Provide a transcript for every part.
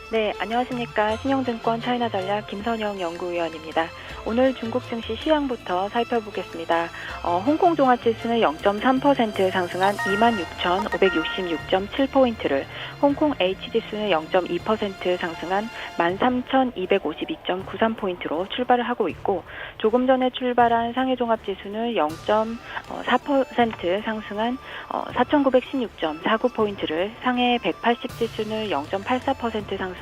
네, 안녕하십니까. 신영증권 차이나전략 김선영 연구위원입니다. 오늘 중국 증시 시황부터 살펴보겠습니다. 홍콩 종합지수는 0.3% 상승한 26,566.7포인트를, 홍콩 H지수는 0.2% 상승한 13,252.93포인트로 출발을 하고 있고, 조금 전에 출발한 상해 종합지수는 0.4% 상승한 4,916.49포인트를, 상해 180지수는 0.84% 상승한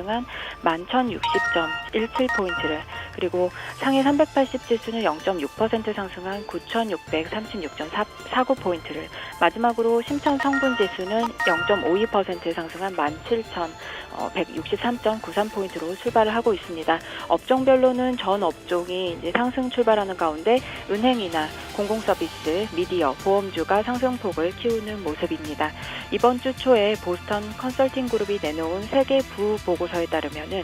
11,060.17포인트를, 그리고 상해 380지수는 0.6% 상승한 9,636.49포인트를, 마지막으로 심천 성분지수는 0.52% 상승한 17,163.93포인트로 출발을 하고 있습니다. 업종별로는 전 업종이 이제 상승 출발하는 가운데 은행이나 공공서비스, 미디어, 보험주가 상승폭을 키우는 모습입니다. 이번 주 초에 보스턴 컨설팅 그룹이 내놓은 세계 부의 보고서에 따르면은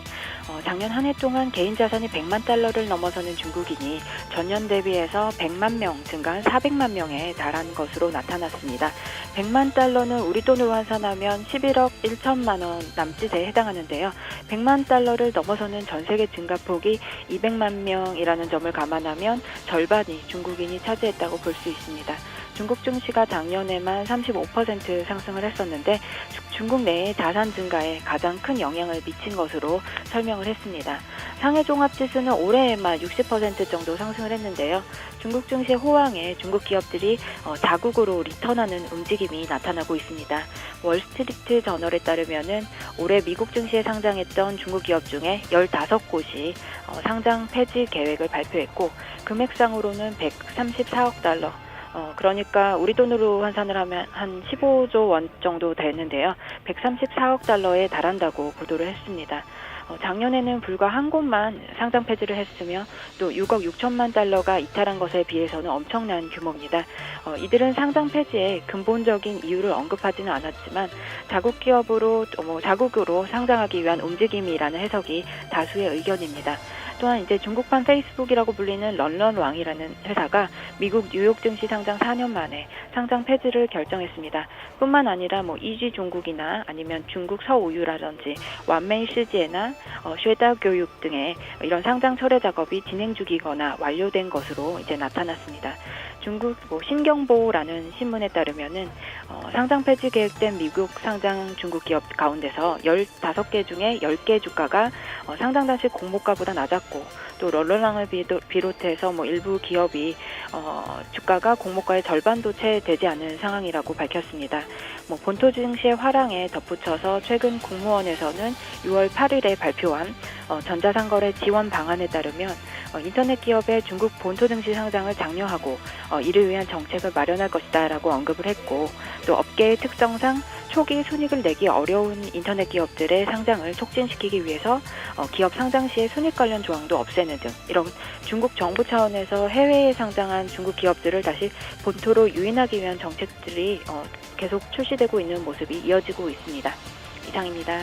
작년 한 해 동안 개인 자산이 100만 달러를 넘어서는 중국인이 전년 대비해서 100만 명 증가한 400만 명에 달한 것으로 나타났습니다. 100만 달러는 우리 돈으로 환산하면 11억 1천만 원 남짓에 해당하는데요. 100만 달러를 넘어서는 전 세계 증가폭이 200만 명이라는 점을 감안하면 절반이 중국인이 차지했다고 볼 수 있습니다. 중국 증시가 작년에만 35% 상승을 했었는데 중국 내의 자산 증가에 가장 큰 영향을 미친 것으로 설명을 했습니다. 상해 종합지수는 올해에만 60% 정도 상승을 했는데요. 중국 증시 호황에 중국 기업들이 자국으로 리턴하는 움직임이 나타나고 있습니다. 월스트리트 저널에 따르면은 올해 미국 증시에 상장했던 중국 기업 중에 15곳이 상장 폐지 계획을 발표했고, 금액상으로는 134억 달러, 그러니까 우리 돈으로 환산을 하면 한 15조 원 정도 되는데요. 134억 달러에 달한다고 보도를 했습니다. 작년에는 불과 한 곳만 상장 폐지를 했으며 또 6억 6천만 달러가 이탈한 것에 비해서는 엄청난 규모입니다. 이들은 상장 폐지의 근본적인 이유를 언급하지는 않았지만 자국 기업으로 자국으로 상장하기 위한 움직임이라는 해석이 다수의 의견입니다. 또한 이제 중국판 페이스북이라고 불리는 런런왕이라는 회사가 미국 뉴욕 증시 상장 4년 만에 상장 폐지를 결정했습니다. 뿐만 아니라 이지 중국이나 아니면 중국 서우유라든지 완메이 시지에나 쉐다 교육 등의 이런 상장 철회 작업이 진행 중이거나 완료된 것으로 이제 나타났습니다. 중국 신경보라는 신문에 따르면은 상장 폐지 계획된 미국 상장 중국 기업 가운데서 15개 중에 10개 주가가 상장 당시 공모가보다 낮았고, 또 런런왕을 비롯해서 일부 기업이 주가가 공모가의 절반도 채 되지 않은 상황이라고 밝혔습니다. 본토 증시의 화랑에 덧붙여서 최근 국무원에서는 6월 8일에 발표한 전자상거래 지원 방안에 따르면 인터넷 기업의 중국 본토 증시 상장을 장려하고 이를 위한 정책을 마련할 것이다 라고 언급을 했고, 또 업계의 특성상 초기 순이익을 내기 어려운 인터넷 기업들의 상장을 촉진시키기 위해서 기업 상장 시에 순이익 관련 조항도 없애는 등 이런 중국 정부 차원에서 해외에 상장한 중국 기업들을 다시 본토로 유인하기 위한 정책들이 계속 출시되고 있는 모습이 이어지고 있습니다. 이상입니다.